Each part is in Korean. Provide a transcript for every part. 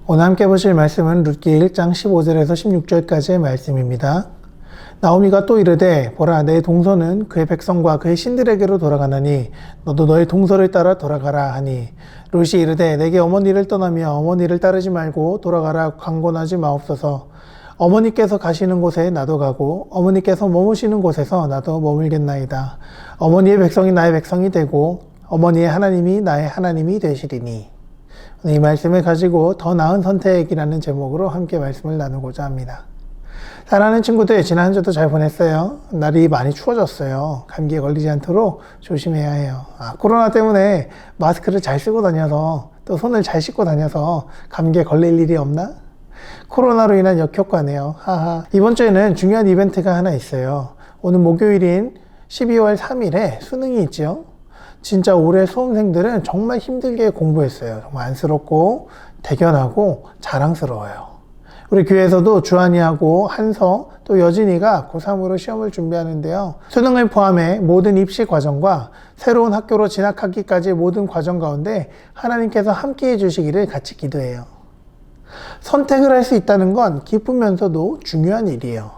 오늘 함께 보실 말씀은 룻기 1장 15절에서 16절까지의 말씀입니다. 나오미가 또 이르되 보라 내 동서는 그의 백성과 그의 신들에게로 돌아가나니 너도 너의 동서를 따라 돌아가라 하니 룻이 이르되 내게 어머니를 떠나며 어머니를 따르지 말고 돌아가라 강권하지 마옵소서. 어머니께서 가시는 곳에 나도 가고 어머니께서 머무시는 곳에서 나도 머물겠나이다. 어머니의 백성이 나의 백성이 되고 어머니의 하나님이 나의 하나님이 되시리니. 이 말씀을 가지고 더 나은 선택이라는 제목으로 함께 말씀을 나누고자 합니다. 사랑하는 친구들, 지난 한 주도 잘 보냈어요? 날이 많이 추워졌어요. 감기에 걸리지 않도록 조심해야 해요. 코로나 때문에 마스크를 잘 쓰고 다녀서 또 손을 잘 씻고 다녀서 감기에 걸릴 일이 없나? 코로나로 인한 역효과네요. 하하. 이번 주에는 중요한 이벤트가 하나 있어요. 오늘 목요일인 12월 3일에 수능이 있죠. 진짜 올해 수험생들은 정말 힘들게 공부했어요. 정말 안쓰럽고 대견하고 자랑스러워요. 우리 교회에서도 주한이하고 한서 또 여진이가 고3으로 시험을 준비하는데요. 수능을 포함해 모든 입시 과정과 새로운 학교로 진학하기까지의 모든 과정 가운데 하나님께서 함께 해주시기를 같이 기도해요. 선택을 할 수 있다는 건 기쁘면서도 중요한 일이에요.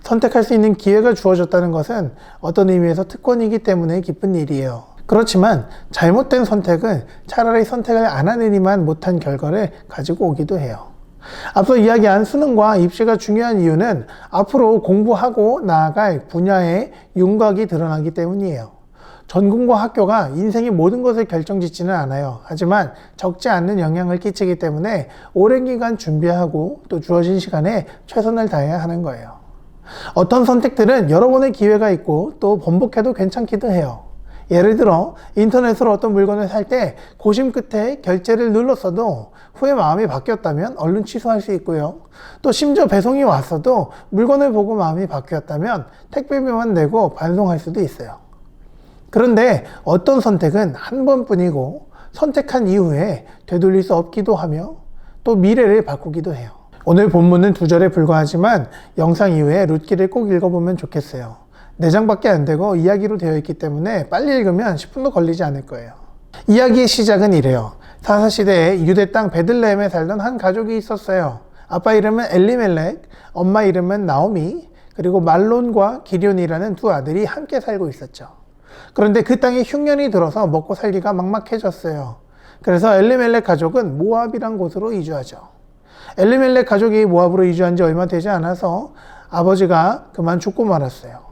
선택할 수 있는 기회가 주어졌다는 것은 어떤 의미에서 특권이기 때문에 기쁜 일이에요. 그렇지만 잘못된 선택은 차라리 선택을 안 하느니만 못한 결과를 가지고 오기도 해요. 앞서 이야기한 수능과 입시가 중요한 이유는 앞으로 공부하고 나아갈 분야의 윤곽이 드러나기 때문이에요. 전공과 학교가 인생의 모든 것을 결정짓지는 않아요. 하지만 적지 않는 영향을 끼치기 때문에 오랜 기간 준비하고 또 주어진 시간에 최선을 다해야 하는 거예요. 어떤 선택들은 여러 번의 기회가 있고 또 번복해도 괜찮기도 해요. 예를 들어 인터넷으로 어떤 물건을 살 때 고심 끝에 결제를 눌렀어도 후에 마음이 바뀌었다면 얼른 취소할 수 있고요. 또 심지어 배송이 왔어도 물건을 보고 마음이 바뀌었다면 택배비만 내고 반송할 수도 있어요. 그런데 어떤 선택은 한 번뿐이고 선택한 이후에 되돌릴 수 없기도 하며 또 미래를 바꾸기도 해요. 오늘 본문은 2절에 불과하지만 영상 이후에 룻기를 꼭 읽어보면 좋겠어요. 4장밖에 안 되고 이야기로 되어 있기 때문에 빨리 읽으면 10분도 걸리지 않을 거예요. 이야기의 시작은 이래요. 사사시대에 유대 땅 베들레헴에 살던 한 가족이 있었어요. 아빠 이름은 엘리멜렉, 엄마 이름은 나오미, 그리고 말론과 기럐이라는 두 아들이 함께 살고 있었죠. 그런데 그 땅에 흉년이 들어서 먹고 살기가 막막해졌어요. 그래서 엘리멜렉 가족은 모압이란 곳으로 이주하죠. 엘리멜렉 가족이 모압으로 이주한 지 얼마 되지 않아서 아버지가 그만 죽고 말았어요.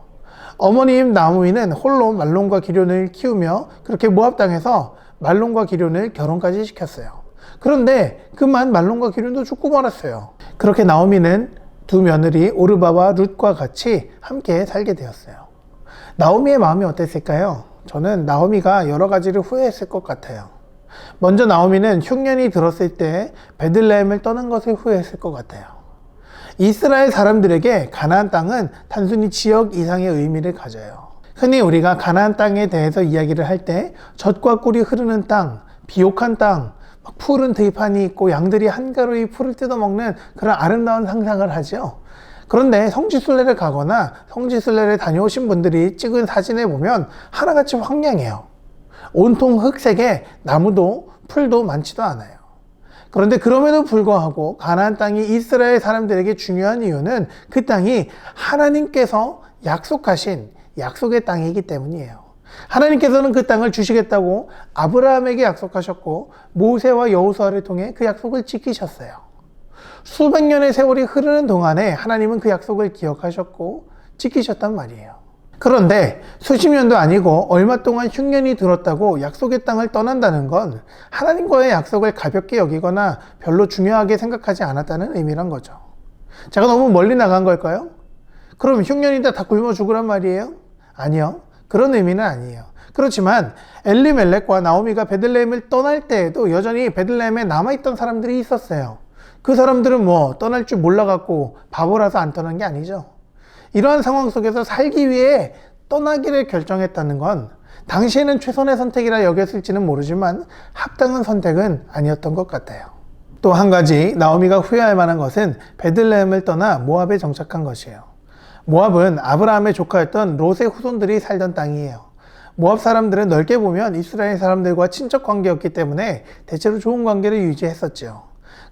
어머님 나오미는 홀로 말론과 기럐을 키우며 그렇게 모압 땅에서 말론과 기럐을 결혼까지 시켰어요. 그런데 그만 말론과 기럐도 죽고 말았어요. 그렇게 나오미는 두 며느리 오르바와 룻과 같이 함께 살게 되었어요. 나오미의 마음이 어땠을까요? 저는 나오미가 여러 가지를 후회했을 것 같아요. 먼저 나오미는 흉년이 들었을 때 베들레헴을 떠난 것을 후회했을 것 같아요. 이스라엘 사람들에게 가나안 땅은 단순히 지역 이상의 의미를 가져요. 흔히 우리가 가나안 땅에 대해서 이야기를 할 때 젖과 꿀이 흐르는 땅, 비옥한 땅, 푸른 들판이 있고 양들이 한가로이 풀을 뜯어먹는 그런 아름다운 상상을 하죠. 그런데 성지순례를 가거나 성지순례를 다녀오신 분들이 찍은 사진을 보면 하나같이 황량해요. 온통 흑색에 나무도 풀도 많지도 않아요. 그런데 그럼에도 불구하고 가나안 땅이 이스라엘 사람들에게 중요한 이유는 그 땅이 하나님께서 약속하신 약속의 땅이기 때문이에요. 하나님께서는 그 땅을 주시겠다고 아브라함에게 약속하셨고 모세와 여호수아를 통해 그 약속을 지키셨어요. 수백 년의 세월이 흐르는 동안에 하나님은 그 약속을 기억하셨고 지키셨단 말이에요. 그런데 수십 년도 아니고 얼마 동안 흉년이 들었다고 약속의 땅을 떠난다는 건 하나님과의 약속을 가볍게 여기거나 별로 중요하게 생각하지 않았다는 의미란 거죠. 제가 너무 멀리 나간 걸까요? 그럼 흉년이다 다 굶어 죽으란 말이에요? 아니요. 그런 의미는 아니에요. 그렇지만 엘리멜렉과 나오미가 베들레헴을 떠날 때에도 여전히 베들레헴에 남아있던 사람들이 있었어요. 그 사람들은 떠날 줄 몰라갖고 바보라서 안 떠난 게 아니죠. 이러한 상황 속에서 살기 위해 떠나기를 결정했다는 건 당시에는 최선의 선택이라 여겼을지는 모르지만 합당한 선택은 아니었던 것 같아요. 또 한 가지 나오미가 후회할 만한 것은 베들레헴을 떠나 모압에 정착한 것이에요. 모압은 아브라함의 조카였던 롯의 후손들이 살던 땅이에요. 모압 사람들은 넓게 보면 이스라엘 사람들과 친척 관계였기 때문에 대체로 좋은 관계를 유지했었죠.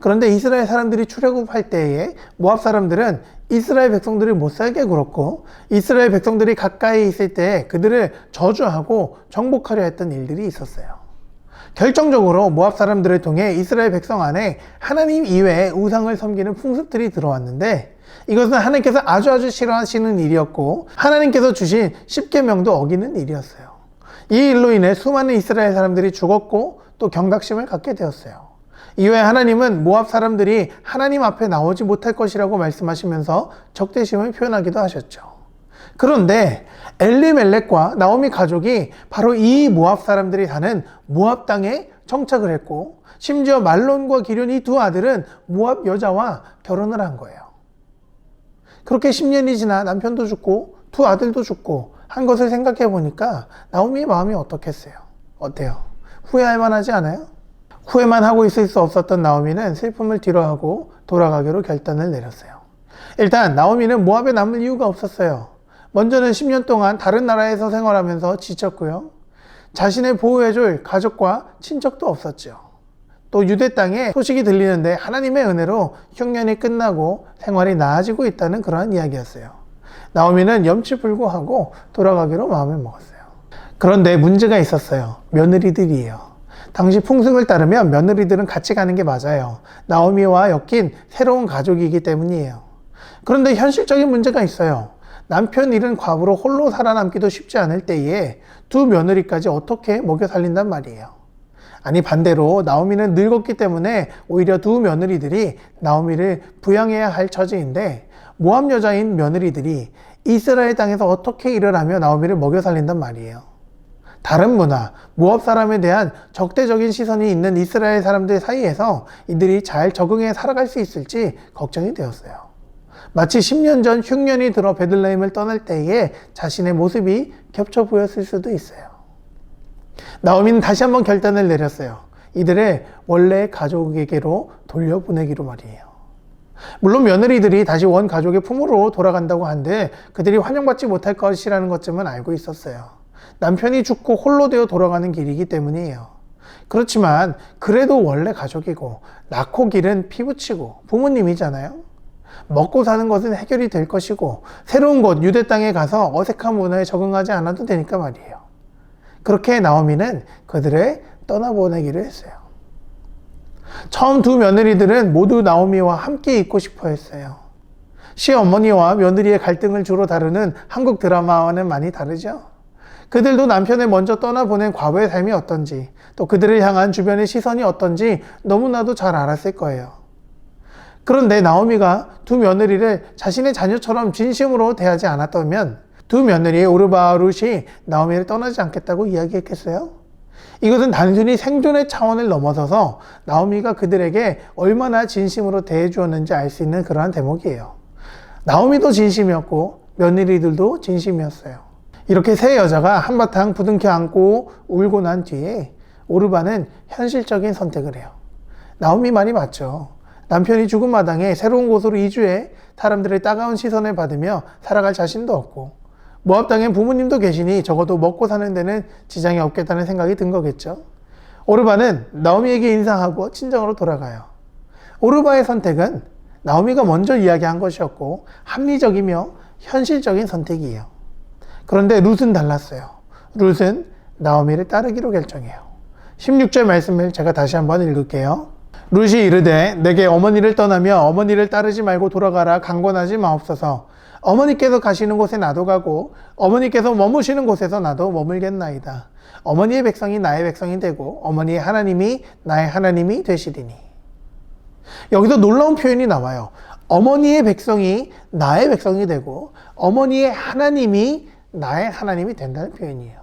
그런데 이스라엘 사람들이 출애굽할 때에 모압 사람들은 이스라엘 백성들을 못 살게 굴었고, 이스라엘 백성들이 가까이 있을 때 그들을 저주하고 정복하려 했던 일들이 있었어요. 결정적으로 모압 사람들을 통해 이스라엘 백성 안에 하나님 이외에 우상을 섬기는 풍습들이 들어왔는데, 이것은 하나님께서 아주 싫어하시는 일이었고 하나님께서 주신 십계명도 어기는 일이었어요. 이 일로 인해 수많은 이스라엘 사람들이 죽었고 또 경각심을 갖게 되었어요. 이후에 하나님은 모압 사람들이 하나님 앞에 나오지 못할 것이라고 말씀하시면서 적대심을 표현하기도 하셨죠. 그런데 엘리멜렉과 나오미 가족이 바로 이 모압 사람들이 사는 모압 땅에 정착을 했고, 심지어 말론과 기럐 이 두 아들은 모압 여자와 결혼을 한 거예요. 그렇게 10년이 지나 남편도 죽고 두 아들도 죽고 한 것을 생각해 보니까 나오미의 마음이 어떻겠어요? 어때요? 후회할 만하지 않아요? 후회만 하고 있을 수 없었던 나오미는 슬픔을 뒤로하고 돌아가기로 결단을 내렸어요. 일단 나오미는 모압에 남을 이유가 없었어요. 먼저는 10년 동안 다른 나라에서 생활하면서 지쳤고요. 자신을 보호해줄 가족과 친척도 없었죠. 또 유대 땅에 소식이 들리는데 하나님의 은혜로 흉년이 끝나고 생활이 나아지고 있다는 그러한 이야기였어요. 나오미는 염치불구하고 돌아가기로 마음을 먹었어요. 그런데 문제가 있었어요. 며느리들이에요. 당시 풍습을 따르면 며느리들은 같이 가는 게 맞아요. 나오미와 엮인 새로운 가족이기 때문이에요. 그런데 현실적인 문제가 있어요. 남편 잃은 과부로 홀로 살아남기도 쉽지 않을 때에 두 며느리까지 어떻게 먹여 살린단 말이에요. 아니, 반대로 나오미는 늙었기 때문에 오히려 두 며느리들이 나오미를 부양해야 할 처지인데, 모압 여자인 며느리들이 이스라엘 땅에서 어떻게 일을 하며 나오미를 먹여 살린단 말이에요. 다른 문화, 모압 사람에 대한 적대적인 시선이 있는 이스라엘 사람들 사이에서 이들이 잘 적응해 살아갈 수 있을지 걱정이 되었어요. 마치 10년 전 흉년이 들어 베들레헴을 떠날 때에 자신의 모습이 겹쳐 보였을 수도 있어요. 나오미는 다시 한번 결단을 내렸어요. 이들을 원래 가족에게로 돌려보내기로 말이에요. 물론 며느리들이 다시 원 가족의 품으로 돌아간다고 한데 그들이 환영받지 못할 것이라는 것쯤은 알고 있었어요. 남편이 죽고 홀로 되어 돌아가는 길이기 때문이에요. 그렇지만 그래도 원래 가족이고 낳고 기른 피부치고 부모님이잖아요. 먹고 사는 것은 해결이 될 것이고 새로운 곳 유대 땅에 가서 어색한 문화에 적응하지 않아도 되니까 말이에요. 그렇게 나오미는 그들을 떠나보내기로 했어요. 처음 두 며느리들은 모두 나오미와 함께 있고 싶어 했어요. 시어머니와 며느리의 갈등을 주로 다루는 한국 드라마와는 많이 다르죠. 그들도 남편을 먼저 떠나보낸 과거의 삶이 어떤지, 또 그들을 향한 주변의 시선이 어떤지 너무나도 잘 알았을 거예요. 그런데 나오미가 두 며느리를 자신의 자녀처럼 진심으로 대하지 않았다면 두 며느리의 오르바와 룻이 나오미를 떠나지 않겠다고 이야기했겠어요? 이것은 단순히 생존의 차원을 넘어서서 나오미가 그들에게 얼마나 진심으로 대해 주었는지 알 수 있는 그러한 대목이에요. 나오미도 진심이었고 며느리들도 진심이었어요. 이렇게 세 여자가 한바탕 부둥켜 안고 울고 난 뒤에 오르바는 현실적인 선택을 해요. 나오미 말이 맞죠. 남편이 죽은 마당에 새로운 곳으로 이주해 사람들의 따가운 시선을 받으며 살아갈 자신도 없고, 모압 땅엔 부모님도 계시니 적어도 먹고 사는 데는 지장이 없겠다는 생각이 든 거겠죠. 오르바는 나오미에게 인사하고 친정으로 돌아가요. 오르바의 선택은 나오미가 먼저 이야기한 것이었고 합리적이며 현실적인 선택이에요. 그런데 룻은 달랐어요. 룻은 나오미를 따르기로 결정해요. 16절 말씀을 제가 다시 한번 읽을게요. 룻이 이르되 내게 어머니를 떠나며 어머니를 따르지 말고 돌아가라 강권하지 마옵소서. 어머니께서 가시는 곳에 나도 가고 어머니께서 머무시는 곳에서 나도 머물겠나이다. 어머니의 백성이 나의 백성이 되고 어머니의 하나님이 나의 하나님이 되시리니. 여기서 놀라운 표현이 나와요. 어머니의 백성이 나의 백성이 되고 어머니의 하나님이 나의 하나님이 된다는 표현이에요.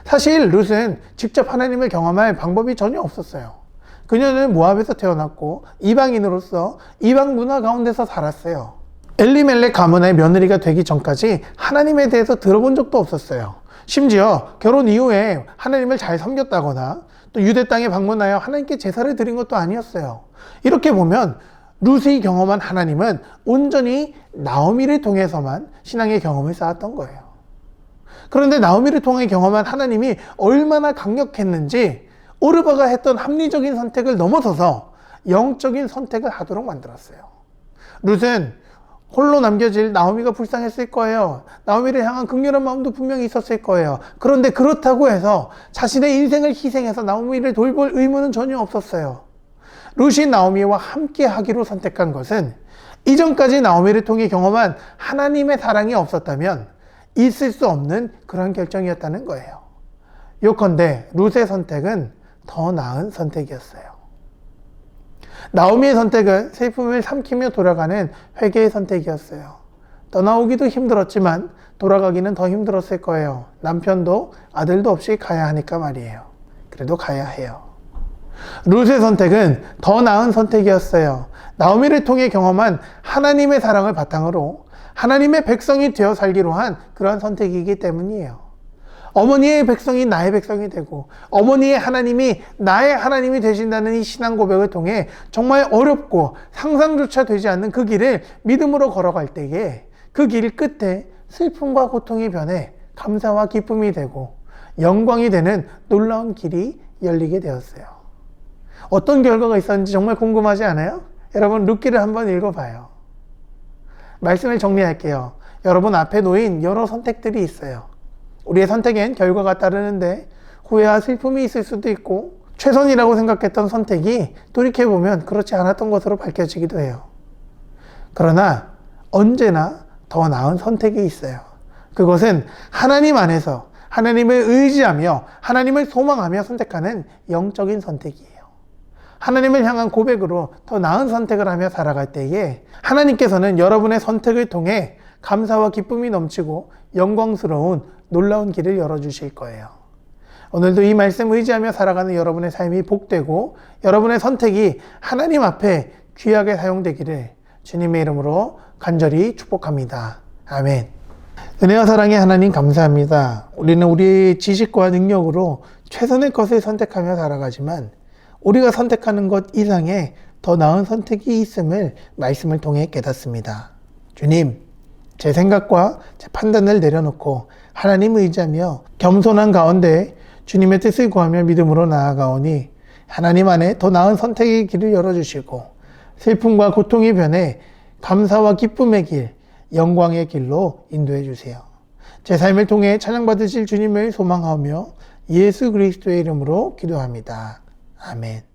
사실 룻은 직접 하나님을 경험할 방법이 전혀 없었어요. 그녀는 모압에서 태어났고 이방인으로서 이방 문화 가운데서 살았어요. 엘리멜렉 가문의 며느리가 되기 전까지 하나님에 대해서 들어본 적도 없었어요. 심지어 결혼 이후에 하나님을 잘 섬겼다거나 또 유대 땅에 방문하여 하나님께 제사를 드린 것도 아니었어요. 이렇게 보면 룻이 경험한 하나님은 온전히 나오미를 통해서만 신앙의 경험을 쌓았던 거예요. 그런데 나오미를 통해 경험한 하나님이 얼마나 강력했는지 오르바가 했던 합리적인 선택을 넘어서서 영적인 선택을 하도록 만들었어요. 룻은 홀로 남겨질 나오미가 불쌍했을 거예요. 나오미를 향한 긍휼한 마음도 분명히 있었을 거예요. 그런데 그렇다고 해서 자신의 인생을 희생해서 나오미를 돌볼 의무는 전혀 없었어요. 룻이 나오미와 함께 하기로 선택한 것은 이전까지 나오미를 통해 경험한 하나님의 사랑이 없었다면 있을 수 없는 그런 결정이었다는 거예요. 요컨대 룻의 선택은 더 나은 선택이었어요. 나오미의 선택은 슬픔을 삼키며 돌아가는 회개의 선택이었어요. 떠나오기도 힘들었지만 돌아가기는 더 힘들었을 거예요. 남편도 아들도 없이 가야 하니까 말이에요. 그래도 가야 해요. 룻의 선택은 더 나은 선택이었어요. 나오미를 통해 경험한 하나님의 사랑을 바탕으로 하나님의 백성이 되어 살기로 한 그러한 선택이기 때문이에요. 어머니의 백성이 나의 백성이 되고 어머니의 하나님이 나의 하나님이 되신다는 이 신앙 고백을 통해 정말 어렵고 상상조차 되지 않는 그 길을 믿음으로 걸어갈 때에 그 길 끝에 슬픔과 고통이 변해 감사와 기쁨이 되고 영광이 되는 놀라운 길이 열리게 되었어요. 어떤 결과가 있었는지 정말 궁금하지 않아요? 여러분 룻기를 한번 읽어봐요. 말씀을 정리할게요. 여러분 앞에 놓인 여러 선택들이 있어요. 우리의 선택엔 결과가 따르는데 후회와 슬픔이 있을 수도 있고 최선이라고 생각했던 선택이 돌이켜보면 그렇지 않았던 것으로 밝혀지기도 해요. 그러나 언제나 더 나은 선택이 있어요. 그것은 하나님 안에서 하나님을 의지하며 하나님을 소망하며 선택하는 영적인 선택이에요. 하나님을 향한 고백으로 더 나은 선택을 하며 살아갈 때에 하나님께서는 여러분의 선택을 통해 감사와 기쁨이 넘치고 영광스러운 놀라운 길을 열어주실 거예요. 오늘도 이 말씀 의지하며 살아가는 여러분의 삶이 복되고 여러분의 선택이 하나님 앞에 귀하게 사용되기를 주님의 이름으로 간절히 축복합니다. 아멘. 은혜와 사랑의 하나님 감사합니다. 우리는 우리의 지식과 능력으로 최선의 것을 선택하며 살아가지만 우리가 선택하는 것 이상의 더 나은 선택이 있음을 말씀을 통해 깨닫습니다. 주님, 제 생각과 제 판단을 내려놓고 하나님 의지하며 겸손한 가운데 주님의 뜻을 구하며 믿음으로 나아가오니 하나님 안에 더 나은 선택의 길을 열어주시고 슬픔과 고통이 변해 감사와 기쁨의 길, 영광의 길로 인도해 주세요. 제 삶을 통해 찬양받으실 주님을 소망하며 예수 그리스도의 이름으로 기도합니다. 아멘.